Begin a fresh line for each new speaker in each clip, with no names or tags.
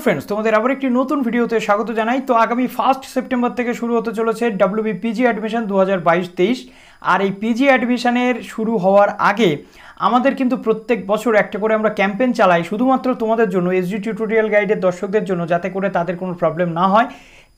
Friends तुम्हारे आबार एक नतून भिडियोते स्वागत जानाई। तो आगामी 1 सेप्टेम्बर থেকে शुरू होते चलेছে डब्ल्यूबी পিজি एडमिशन 2022-23 और এই পিজি एडमिशनेर शुरू হওয়ার आगे আমাদের কিন্তু প্রত্যেক বছর একটা করে আমরা ক্যাম্পেইন চালাই শুধুমাত্র তোমাদের জন্য এসডি টিউটোরিয়াল গাইডের দর্শকদের জন্য, যাতে করে তাদের কোনো প্রবলেম না হয়।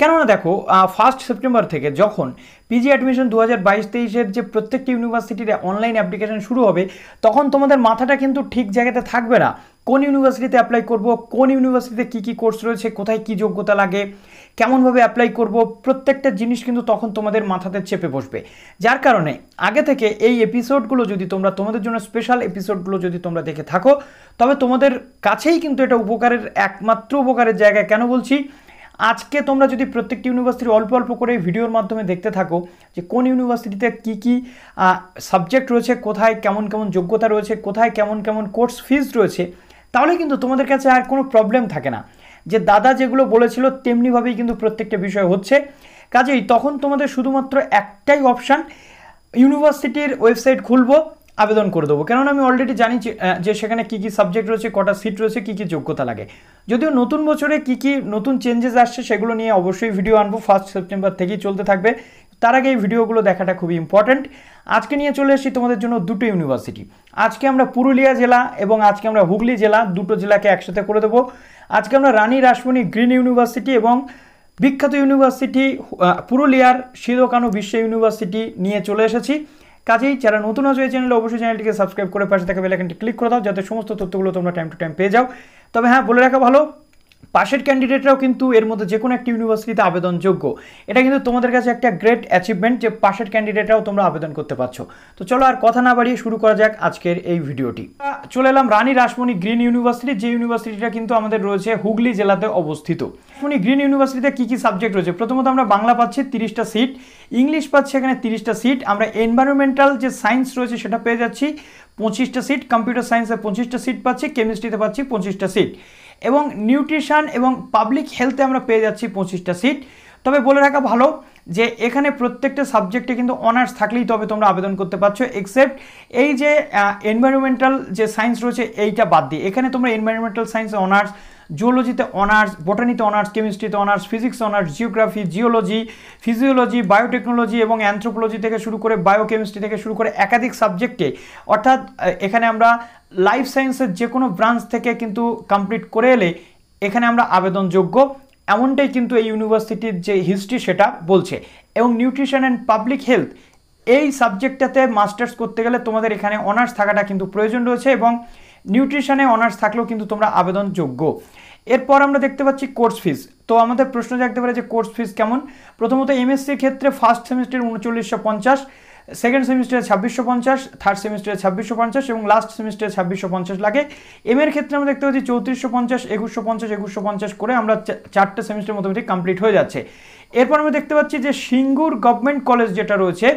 কেননা দেখো 1 সেপ্টেম্বর থেকে যখন পিজি অ্যাডমিশন 2022-23 যে প্রত্যেকটি ইউনিভার্সিটির অনলাইন অ্যাপ্লিকেশন শুরু হবে, তখন তোমাদের মাথাটা কিন্তু ঠিক জায়গাতে থাকবে না। কোন ইউনিভার্সিটিতে অ্যাপ্লাই করব, কোন ইউনিভার্সিটিতে কি কি কোর্স রয়েছে, কোথায় কি যোগ্যতা লাগে, কেমনভাবে অ্যাপ্লাই করব, প্রত্যেকটা জিনিস কিন্তু তখন তোমাদের মাথাতে চেপে বসবে। যার কারণে আগে থেকে এই এপিসোডগুলো যদি তোমরা তোমাদের জন্য স্পেশাল এপিসোডগুলো যদি তোমরা দেখে থাকো, তবে তোমাদের কাছেই কিন্তু এটা উপকারের একমাত্র উপকারের জায়গা। কেন বলছি, আজকে তোমরা যদি প্রত্যেকটি ইউনিভার্সিটি অল্প অল্প করে ভিডিওর মাধ্যমে দেখতে থাকো যে কোন ইউনিভার্সিটিতে কি কি সাবজেক্ট রয়েছে, কোথায় কেমন কেমন যোগ্যতা রয়েছে, কোথায় কেমন কেমন কোর্স ফিজ রয়েছে, তাহলে কিন্তু তোমাদের কাছে আর কোনো প্রবলেম থাকে না যে দাদা যেগুলো বলেছিল তেমনিভাবেই কিন্তু প্রত্যেকটা বিষয় হচ্ছে। কাজেই তখন তোমাদের শুধুমাত্র একটাই অপশান, ইউনিভার্সিটির ওয়েবসাইট খুলবো, আবেদন করে দেবো। কেননা আমি অলরেডি জানি যে সেখানে কী কী সাবজেক্ট রয়েছে, কটা সিট রয়েছে, কী কী যোগ্যতা লাগে। যদিও নতুন বছরে কী কী নতুন চেঞ্জেস আসছে সেগুলো নিয়ে অবশ্যই ভিডিও আনবো, 1 সেপ্টেম্বর থেকেই চলতে থাকবে। তার আগে এই ভিডিওগুলো দেখাটা খুবই ইম্পর্ট্যান্ট। আজকে নিয়ে চলে এসেছি তোমাদের জন্য দুটো ইউনিভার্সিটি। আজকে আমরা পুরুলিয়া জেলা এবং আজকে আমরা হুগলি জেলা, দুটো জেলাকে একসাথে করে দেবো। আজকে আমরা রানী রাসমণি গ্রিন ইউনিভার্সিটি এবং বিখ্যাত ইউনিভার্সিটি পুরুলিয়ার সিধো কানহো বিরসা ইউনিভার্সিটি নিয়ে চলে এসেছি। কাজেই যারা নতুন আছে এই চ্যানেলে অবশ্যই চ্যানেলটিকে সাবস্ক্রাইব করে পাশে থাকা বেল আইকনটি ক্লিক করে দাও, যাতে সমস্ত তথ্যগুলো তোমরা টাইম টু টাইম পেয়ে যাও। তবে হ্যাঁ, বলে রাখা ভালো, পাশের ক্যান্ডিডেটরাও কিন্তু এর মধ্যে যে কোনো একটি ইউনিভার্সিটিতে আবেদনযোগ্য। এটা কিন্তু তোমাদের কাছে একটা গ্রেট অ্যাচিভমেন্ট যে পাশের ক্যান্ডিডেটরাও তোমরা আবেদন করতে পারছো। তো চলো আর কথা না বাড়িয়ে শুরু করা যাক আজকের এই ভিডিওটি। চলে এলাম রানী রাসমণি গ্রিন ইউনিভার্সিটি, যে ইউনিভার্সিটিটা কিন্তু আমাদের রয়েছে হুগলি জেলাতে অবস্থিত। রাসমণি গ্রিন ইউনিভার্সিটিতে কী কী সাবজেক্ট রয়েছে, প্রথমত আমরা বাংলা পাচ্ছি 30টা সিট, ইংলিশ পাচ্ছি এখানে 30টা সিট, আমরা এনভায়রনমেন্টাল যে সায়েন্স রয়েছে সেটা পেয়ে যাচ্ছি 25টা সিট, কম্পিউটার সায়েন্সে 25টা সিট পাচ্ছি, কেমিস্ট্রিতে পাচ্ছি 25টা সিট এবং নিউট্রিশন এবং পাবলিক হেলথে আমরা পেয়ে যাচ্ছি 25টা সিট। তবে বলে রাখা ভালো যে এখানে প্রত্যেকটা সাবজেক্টে কিন্তু অনার্স থাকলেই তবে তোমরা আবেদন করতে পারছো, এক্সেপ্ট এই যে এনভায়রনমেন্টাল যে সায়েন্স রয়েছে এইটা বাদ দিয়ে। এখানে তোমরা এনভায়রনমেন্টাল সায়েন্সে অনার্স, জুওলজিতে অনার্স, বোটানিতে অনার্স, কেমিস্ট্রিতে honours, physics honours, geography, geology, physiology, biotechnology এবং অ্যানথ্রোপোলজি থেকে শুরু করে বায়োকেমিস্ট্রি থেকে শুরু করে একাধিক সাবজেক্টে, অর্থাৎ এখানে আমরা লাইফ সায়েন্সের যে কোনো ব্রাঞ্চ থেকে কিন্তু কমপ্লিট করে এলে এখানে আমরা আবেদনযোগ্য, এমনটাই কিন্তু এই ইউনিভার্সিটির যে হিস্ট্রি সেটা বলছে। এবং নিউট্রিশন অ্যান্ড পাবলিক হেলথ এই সাবজেক্টটাতে মাস্টার্স করতে গেলে তোমাদের এখানে অনার্স থাকাটা কিন্তু প্রয়োজন রয়েছে এবং নিউট্রিশনে অনার্স থাকলেও কিন্তু তোমরা আবেদনযোগ্য। এরপর আমরা দেখতে পাচ্ছি কোর্স ফিস। তো আমাদের প্রশ্ন জাগতে পারে যে কোর্স ফিস কেমন। প্রথমত এমএসসির ক্ষেত্রে ফার্স্ট সেমিস্টারে 3950, সেকেন্ড সেমিস্টারে 2650, থার্ড সেমিস্টারে 2650 এবং লাস্ট সেমিস্টারে 2650 লাগে। এম এর ক্ষেত্রে আমরা দেখতে পাচ্ছি 3450, 2150, 2150 করে আমরা 4টে সেমিস্টার মোটামুটি কমপ্লিট হয়ে যাচ্ছে। এরপর আমরা দেখতে পাচ্ছি যে সিঙ্গুর গভর্নমেন্ট কলেজ যেটা রয়েছে,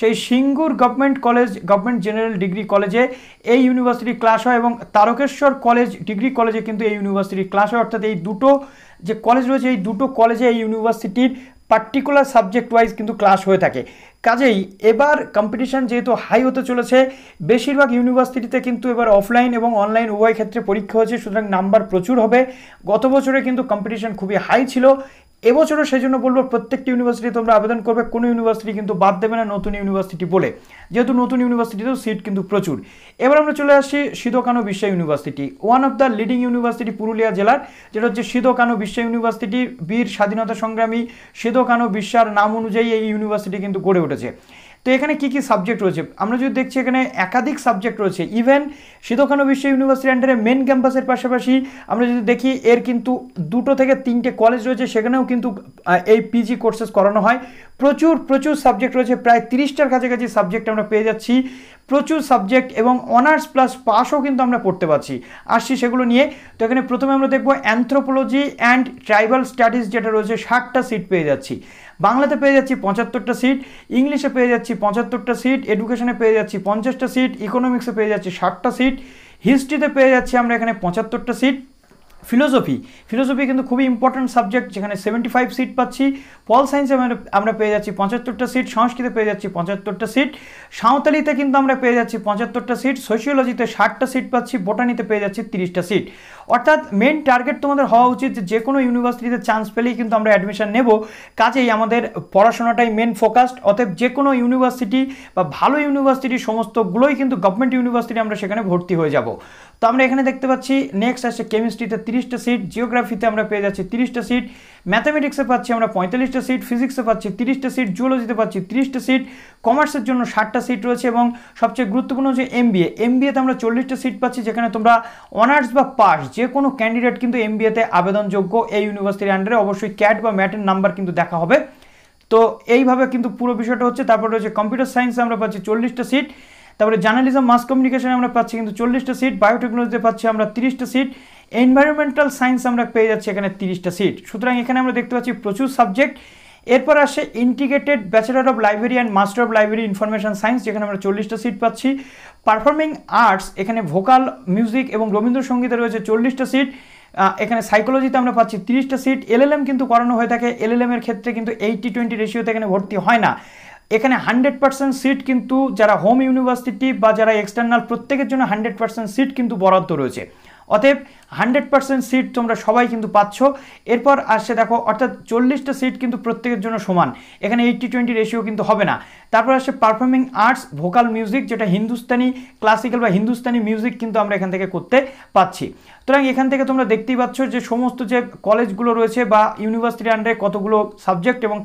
সেই Singur government college, government general degree কলেজে এই ইউনিভার্সিটি ক্লাস হয় এবং তারকেশ্বর কলেজ ডিগ্রি কলেজে কিন্তু এই ইউনিভার্সিটি ক্লাস হয়। অর্থাৎ এই দুটো যে কলেজ রয়েছে এই দুটো কলেজে এই ইউনিভার্সিটির পার্টিকুলার সাবজেক্ট ওয়াইজ কিন্তু ক্লাস হয়ে থাকে। কাজেই এবার কম্পিটিশান যেহেতু হাই হতে চলেছে, বেশিরভাগ ইউনিভার্সিটিতে কিন্তু এবার অফলাইন এবং অনলাইন উভয় ক্ষেত্রে পরীক্ষা হয়েছে, সুতরাং নাম্বার প্রচুর হবে। গত বছরে কিন্তু কম্পিটিশান খুবই হাই ছিল, এবছরও সেই জন্য বলবো প্রত্যেকটি ইউনিভার্সিটি তোমরা আবেদন করবে, কোনো ইউনিভার্সিটি কিন্তু বাদ দেবে না নতুন ইউনিভার্সিটি বলে, যেহেতু নতুন ইউনিভার্সিটিতেও সিট কিন্তু প্রচুর। এবার আমরা চলে আসছি Sidho Kanho Birsa university, one of the leading university Purulia জেলার, যেটা হচ্ছে সিধো কানহো বিরসা ইউনিভার্সিটি। বীর স্বাধীনতা সংগ্রামী সিধো কানহো বিরসার নাম অনুযায়ী এই ইউনিভার্সিটি কিন্তু গড়ে উঠেছে। তো এখানে কী কী সাবজেক্ট রয়েছে আমরা যদি দেখছি, এখানে একাধিক সাবজেক্ট রয়েছে। ইভেন সিধো কানহো বিরসা ইউনিভার্সিটির আন্ডারে মেন ক্যাম্পাসের পাশাপাশি আমরা যদি দেখি এর কিন্তু 2 থেকে 3টে কলেজ রয়েছে, সেখানেও কিন্তু এই পিজি কোর্সেস করানো হয়। প্রচুর সাবজেক্ট রয়েছে, প্রায় 30টার কাছাকাছি সাবজেক্ট আমরা পেয়ে যাচ্ছি, প্রচুর সাবজেক্ট এবং অনার্স প্লাস পাসও কিন্তু আমরা পড়তে পারছি। আসছি সেগুলো নিয়ে। তো এখানে প্রথমে আমরা দেখবো অ্যানথ্রোপোলজি অ্যান্ড ট্রাইবাল স্টাডিজ যেটা রয়েছে 60টা সিট পেয়ে যাচ্ছি, বাংলাতে পেয়ে যাচ্ছি 75টা সিট, ইংলিশে পেয়ে যাচ্ছি 75টা সিট, এডুকেশনে পেয়ে যাচ্ছি 50টা সিট, ইকোনমিক্সে পেয়ে যাচ্ছি 60টা সিট, হিস্ট্রিতে পেয়ে যাচ্ছি আমরা এখানে 75টা সিট, ফিলোসফি কিন্তু খুবই ইম্পর্টেন্ট সাবজেক্ট, যেখানে 75 সিট পাচ্ছি, পল সায়েন্সে আমরা পেয়ে যাচ্ছি 75টা সিট, সংস্কৃতে পেয়ে যাচ্ছি 75টা সিট, সাঁওতালিতে কিন্তু আমরা পেয়ে যাচ্ছি 75টা সিট, সোশিওলজিতে 60টা সিট পাচ্ছি, বোটানিতে পেয়ে যাচ্ছি 30টা সিট। অর্থাৎ মেন টার্গেট তোমাদের হওয়া উচিত যে কোনো ইউনিভার্সিটিতে চান্স পেলেই কিন্তু আমরা অ্যাডমিশন নেব, কাজেই আমাদের পড়াশোনাটাই মেন ফোকাসড। অতএব যে কোনো ইউনিভার্সিটি বা ভালো ইউনিভার্সিটি সমস্তগুলোই কিন্তু গভর্নমেন্ট ইউনিভার্সিটি আমরা সেখানে ভর্তি হয়ে যাব। তো আমরা এখানে দেখতে পাচ্ছি নেক্সট আসছে কেমিস্ট্রিতে 30টা সিট, জিওগ্রাফিতে আমরা পেয়ে যাচ্ছি 30টা সিট, ম্যাথামেটিক্সে পাচ্ছি আমরা 45টা সিট, ফিজিক্সে পাচ্ছি 30টা সিট, জুওলজিতে পাচ্ছি 30টা সিট, কমার্সের জন্য 60টা সিট রয়েছে এবং সবচেয়ে গুরুত্বপূর্ণ যে এমবিএতে আমরা 40টা সিট পাচ্ছি, যেখানে তোমরা অনার্স বা পাস যে কোনো ক্যান্ডিডেট কিন্তু এমবিএতে আবেদনযোগ্য। এই ইউনিভার্সিটির আন্ডারে অবশ্যই ক্যাট বা ম্যাটের নাম্বার কিন্তু দেখা হবে। তো এইভাবে কিন্তু পুরো বিষয়টা হচ্ছে। তারপর রয়েছে কম্পিউটার সায়েন্সে আমরা পাচ্ছি 40টা সিট, তারপরে জার্নালিজম মাস কমিউনিকেশনে আমরা পাচ্ছি কিন্তু 40টা সিট, বায়োটেকনোলজিতে পাচ্ছি আমরা 30টা সিট, এনভায়রনমেন্টাল সায়েন্স আমরা পেয়ে যাচ্ছি এখানে 30টা সিট। সুতরাং এখানে আমরা দেখতে পাচ্ছি প্রচুর সাবজেক্ট। এরপর আসে integrated bachelor of library and master of library information science, যেখানে আমরা 40টা সিট পাচ্ছি। পারফর্মিং আর্টস এখানে ভোকাল মিউজিক এবং রবীন্দ্রসঙ্গীতে রয়েছে 40টা সিট। এখানে সাইকোলজিতে আমরা পাচ্ছি 30টা সিট। এলএলএম কিন্তু করানো হয়ে থাকে, এলএলএম এর ক্ষেত্রে কিন্তু 80-20 রেশিওতে এখানে ভর্তি হয় না। এখানে 100% সিট কিন্তু যারা হোম ইউনিভার্সিটি বা যারা এক্সটার্নাল প্রত্যেকের জন্য 100% সিট কিন্তু বরাদ্দ রয়েছে। অতএব 100% সিট তোমরা সবাই কিন্তু পাচ্ছ। এরপর আসছে দেখো, অর্থাৎ 40টা সিট কিন্তু প্রত্যেকের জন্য সমান, এখানে 80-20 রেশিও কিন্তু হবে না। তারপর আসছে পারফর্মিং আর্টস ভোকাল মিউজিক, যেটা হিন্দুস্তানি ক্লাসিক্যাল বা হিন্দুস্তানি মিউজিক কিন্তু আমরা এখান থেকে করতে পাচ্ছি। সুতরাং এখান থেকে তোমরা দেখতেই পাচ্ছ যে সমস্ত যে কলেজগুলো রয়েছে বা ইউনিভার্সিটির আন্ডারে কতগুলো সাবজেক্ট এবং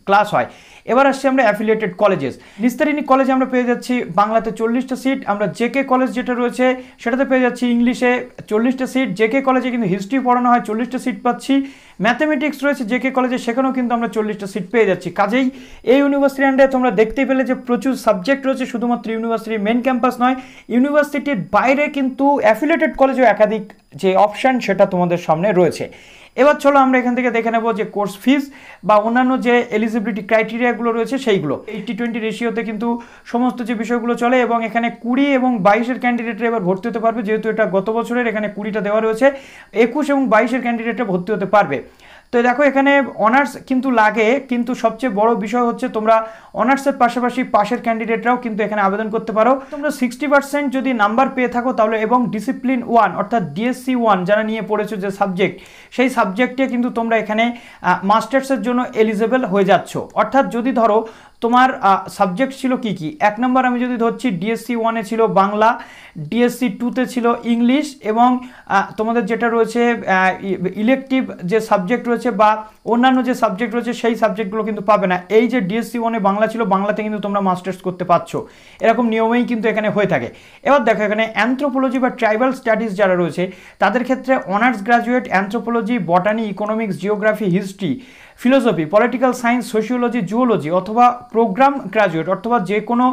ক্লাস হয়। এবার আসছি আমরা অ্যাফিলিয়েটেড কলেজেস। নিস্তারিণী কলেজে আমরা পেয়ে যাচ্ছি বাংলাতে 40টা সিট, আমরা জেকে কলেজ যেটা রয়েছে সেটাতে পেয়ে যাচ্ছি ইংলিশে 40টা সিট, জেকে কলেজে কিন্তু হিস্ট্রি পড়ানো হয় 40টা সিট পাচ্ছি। ম্যাথামেটিক্স রয়েছে জেকে কলেজে, সেখানেও কিন্তু আমরা 40টা সিট পেয়ে যাচ্ছি। কাজেই এই ইউনিভার্সিটির আন্ডারে তোমরা দেখতেই পেলে যে প্রচুর সাবজেক্ট রয়েছে, শুধুমাত্র ইউনিভার্সিটির মেন ক্যাম্পাস নয়, ইউনিভার্সিটির বাইরে কিন্তু অ্যাফিলিয়েটেড কলেজেও একাধিক যে অপশান সেটা তোমাদের সামনে রয়েছে। এবার চলো আমরা এখান থেকে দেখে নেব যে কোর্স ফিস বা অন্যান্য যে এলিজিবিলিটি ক্রাইটেরিয়াগুলো রয়েছে সেইগুলো। 80-20 রেশিওতে কিন্তু সমস্ত যে বিষয়গুলো চলে এবং এখানে 20 এবং 22-এর ক্যান্ডিডেটরা এবার ভর্তি হতে পারবে, যেহেতু এটা গত বছরের, এখানে 20টা দেওয়া রয়েছে। 21 এবং 22-এর ক্যান্ডিডেটরা ভর্তি হতে পারবে। তো দেখো এখানে অনার্স কিন্তু লাগে, কিন্তু সবচেয়ে বড় বিষয় হচ্ছে তোমরা অনার্সের পাশাপাশি পাশের ক্যান্ডিডেটরাও কিন্তু এখানে আবেদন করতে পারো। তোমরা 60% যদি নাম্বার পেয়ে থাকো তাহলে, এবং ডিসিপ্লিন 1 অর্থাৎ ডিএসসি 1 যারা নিয়ে পড়েছো যে সাবজেক্ট, সেই সাবজেক্টে কিন্তু তোমরা এখানে মাস্টার্সের জন্য এলিজেবল হয়ে যাচ্ছ। অর্থাৎ যদি ধরো তোমার সাবজেক্ট ছিল কি কি, 1 নম্বর আমি যদি ধরছি ডিএসসি 1-এ ছিল বাংলা, ডিএসসি 2-তে ছিল ইংলিশ, এবং তোমাদের যেটা রয়েছে ইলেকটিভ যে সাবজেক্ট রয়েছে বা অন্যান্য যে সাবজেক্ট রয়েছে সেই সাবজেক্টগুলো কিন্তু পাবে না। এই যে ডিএসসি 1-এ বাংলা ছিল, বাংলাতে কিন্তু তোমরা মাস্টার্স করতে পারছো, এরকম নিয়মেই কিন্তু এখানে হয়ে থাকে। এবার দেখো এখানে অ্যানথ্রোপোলজি বা ট্রাইবাল স্টাডিজ যারা রয়েছে তাদের ক্ষেত্রে honours graduate anthropology, বটানি, economics, geography, history, philosophy, political science, sociology, zoology অথবা প্রোগ্রাম গ্রাজুয়েট অথবা যে কোনো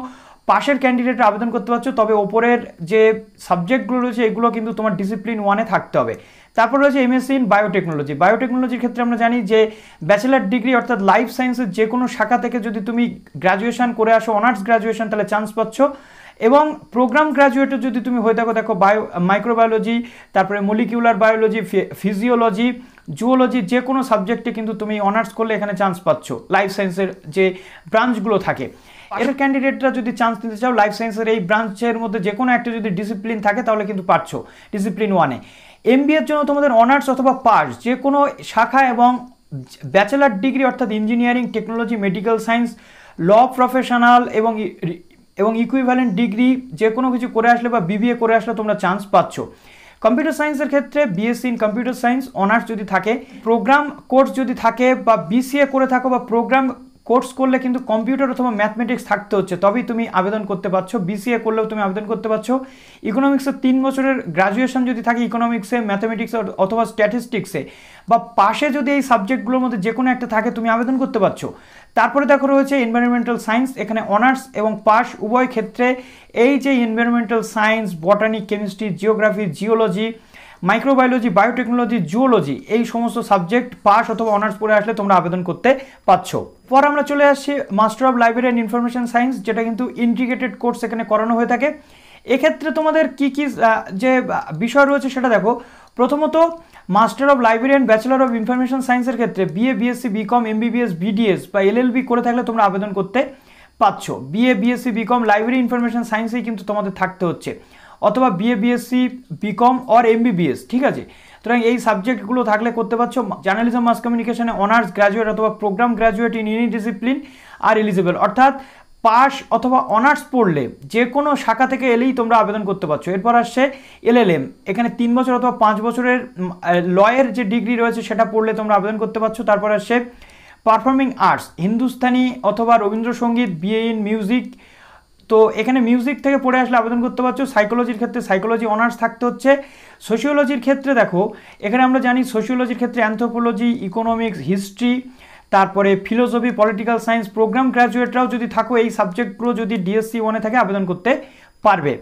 পাশের ক্যান্ডিডেটরা আবেদন করতে পারছো। তবে ওপরের যে সাবজেক্টগুলো রয়েছে এগুলো কিন্তু তোমার ডিসিপ্লিন 1-এ থাকতে হবে। তারপর রয়েছে এমএসসি ইন বায়োটেকনোলজি। বায়োটেকনোলজির ক্ষেত্রে আমরা জানি যে ব্যাচেলার ডিগ্রি অর্থাৎ লাইফ সায়েন্সের যে কোনো শাখা থেকে যদি তুমি গ্র্যাজুয়েশন করে আসো, অনার্স গ্র্যাজুয়েশন, তাহলে চান্স পাচ্ছ। এবং প্রোগ্রাম গ্র্যাজুয়েটও যদি তুমি হয়ে থাকো, দেখো মাইক্রোবায়োলজি, তারপরে মলিকিউলার বায়োলজি, ফিজিওলজি, জুওলজি, যে কোনো সাবজেক্টে কিন্তু তুমি অনার্স করলে এখানে চান্স পাচ্ছ লাইফ সায়েন্সের যে ব্রাঞ্চগুলো থাকে। এর ক্যান্ডিডেটরা যদি চান্স নিতে চাও লাইফ সায়েন্সের এই ব্রাঞ্চের মধ্যে যে কোনো একটা যদি ডিসিপ্লিন থাকে তাহলে কিন্তু পারছো ডিসিপ্লিন 1-এ। এমবিএর জন্য তোমাদের অনার্স অথবা পাস যে কোনো শাখা এবং ব্যাচেলার ডিগ্রি অর্থাৎ ইঞ্জিনিয়ারিং, টেকনোলজি, মেডিকেল সায়েন্স, ল প্রফেশনাল এবং ইকুইভ্যালেন্ট ডিগ্রি যে কোনো কিছু করে আসলে বা বিবিএ করে আসলে তোমরা চান্স পাচ্ছ। কম্পিউটার সায়েন্সের ক্ষেত্রে BSc in computer science honours যদি থাকে, প্রোগ্রাম কোর্স যদি থাকে বা বিসিএ করে থাকো বা প্রোগ্রাম কোর্স করলে কিন্তু কম্পিউটার অথবা ম্যাথমেটিক্স থাকতে হচ্ছে, তবেই তুমি আবেদন করতে পারছো। বিসিএ করলেও তুমি আবেদন করতে পারছো। ইকোনমিক্সের 3 বছরের গ্রাজুয়েশন যদি থাকে ইকোনমিক্সে, ম্যাথমেটিক্সে অথবা স্ট্যাটিস্টিক্সে বা পাশে যদি এই সাবজেক্টগুলোর মধ্যে যে কোনো একটা থাকে তুমি আবেদন করতে পারছো। তারপরে দেখো রয়েছে এনভায়রনমেন্টাল সায়েন্স, এখানে অনার্স এবং পাস উভয় ক্ষেত্রে এই যে environmental science, বটানি, chemistry, geography, geology, microbiology, biotechnology, zoology, এই সমস্ত সাবজেক্ট পাস অথবা অনার্স পড়ে আসলে তোমরা আবেদন করতে পারছো। পর আমরা চলে আসছি master of library and information science, যেটা কিন্তু ইন্টিগ্রেটেড কোর্স এখানে করানো হয়ে থাকে। এক্ষেত্রে তোমাদের কি কি যে বিষয় রয়েছে সেটা দেখো। প্রথমত master of library and bachelor of information সায়েন্সের ক্ষেত্রে BA, BSc, BCom, MBBS, BDS বা এলএলবি করে থাকলে তোমরা আবেদন করতে পারছো। BA, BSc, BCom, library information সায়েন্সেই কিন্তু তোমাদের থাকতে হচ্ছে। অথবা BA BSc BCom or MBBS, ঠিক আছে। সুতরাং এই সাবজেক্টগুলো থাকলে করতে পারছো। জার্নালিজম মাস কমিউনিকেশনে অনার্স গ্র্যাজুয়েট অথবা program graduate in any discipline are eligible, অর্থাৎ পাস অথবা অনার্স পড়লে যে কোনো শাখা থেকে এলেই তোমরা আবেদন করতে পারছো। এরপর আসছে এলএলএম, এখানে 3 বছর অথবা 5 বছরের লয়ের যে ডিগ্রি রয়েছে সেটা পড়লে তোমরা আবেদন করতে পারছো। তারপর আসছে পারফর্মিং আর্টস, হিন্দুস্তানি অথবা রবীন্দ্রসঙ্গীত, বিএ ইন মিউজিক, তো এখানে মিউজিক থেকে পড়ে আসলে আবেদন করতে পারছো। সাইকোলজির ক্ষেত্রে সাইকোলজি অনার্স থাকতে হচ্ছে। সোশিওলজির ক্ষেত্রে দেখো এখানে আমরা জানি সোশিওলজির ক্ষেত্রে অ্যানথ্রোপোলজি, ইকোনমিক্স, হিস্ট্রি, তারপরে ফিলোসফি, পলিটিক্যাল সায়েন্স, প্রোগ্রাম গ্র্যাজুয়েটরাও যদি থাকো এই সাবজেক্টগুলো যদি ডিএসসি 1-এ থাকে আবেদন করতে পারবে।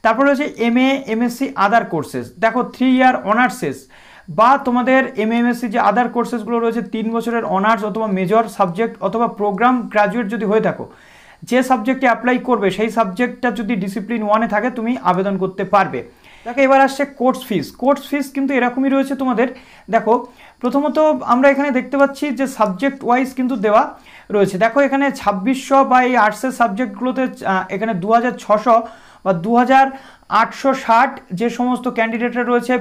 তারপরে হচ্ছে এমএ এমএসসি আদার কোর্সেস, দেখো 3 ইয়ার অনার্সেস বা তোমাদের এমএমএসসি যে আদার কোর্সেসগুলো রয়েছে 3 বছরের অনার্স অথবা মেজর সাবজেক্ট অথবা প্রোগ্রাম গ্র্যাজুয়েট যদি হয়ে থাকো, যে সাবজেক্টে অ্যাপ্লাই করবে সেই সাবজেক্টটা যদি ডিসিপ্লিন 1-এ থাকে তুমি আবেদন করতে পারবে। দেখো এবার আসছে কোর্স ফিস। কোর্স ফিস কিন্তু এরকমই রয়েছে তোমাদের। দেখো প্রথমত আমরা এখানে দেখতে পাচ্ছি যে সাবজেক্ট ওয়াইজ কিন্তু দেওয়া রয়েছে। দেখো এখানে 2600 বা এই আর্টসের সাবজেক্টগুলোতে এখানে 2600 বা 2860 যে সমস্ত ক্যান্ডিডেটরা রয়েছে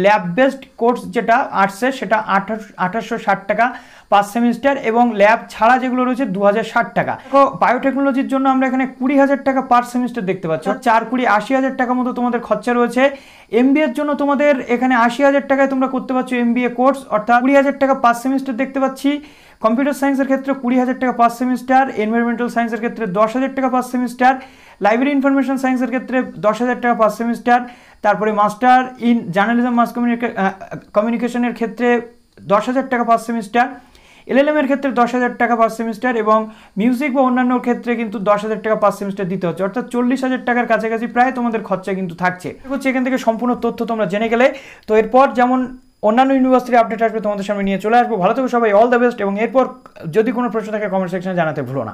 ল্যাব বেসড কোর্স যেটা আর্টসের সেটা 2860 টাকা পার সেমিস্টার, এবং ল্যাব ছাড়া যেগুলো রয়েছে 2060 টাকা। দেখো বায়োটেকনোলজির জন্য আমরা এখানে 20,000 টাকা পার সেমিস্টার দেখতে পাচ্ছি, 4-20-80,000 টাকা মতো তোমাদের খরচা রয়েছে। এমবিএর জন্য তোমাদের এখানে 80,000 টাকায় তোমরা করতে পারছো এমবিএ কোর্স, অর্থাৎ 20,000 টাকা পার সেমিস্টার দেখতে পাচ্ছি। কম্পিউটার সায়েন্সের ক্ষেত্রে 20,000 টাকা পার সেমিস্টার, এনভায়রনমেন্টাল সায়েন্সের ক্ষেত্রে 10,000 টাকা পার সেমিস্টার, লাইব্রেরি ইনফরমেশন সায়েন্সের ক্ষেত্রে 10,000 টাকা পার সেমিস্টার, তারপরে মাস্টার ইন জার্নালিজম মাস কমিউনিকেশনের ক্ষেত্রে 10,000 টাকা পার সেমিস্টার, এলএলএম এর ক্ষেত্রে 10,000 টাকা পার সেমিস্টার, এবং মিউজিক বা অন্যান্য ক্ষেত্রে কিন্তু 10,000 টাকা পার সেমিস্টার দিতে হচ্ছে, অর্থাৎ 40,000 টাকার কাছাকাছি প্রায় তোমাদের খরচা কিন্তু থাকছে। হচ্ছে এখান থেকে সম্পূর্ণ তথ্য তোমরা জেনে গেলে। তো এরপর যেমন অন্যান্য ইউনিভার্সিটির আপডেট আসবে তোমাদের সামনে নিয়ে চলে আসবো। ভালো থেকো সবাই, অল দ্য বেস্ট, এবং এরপর যদি কোনো প্রশ্ন থাকে কমেন্ট সেকশনে জানাতে ভুলো না।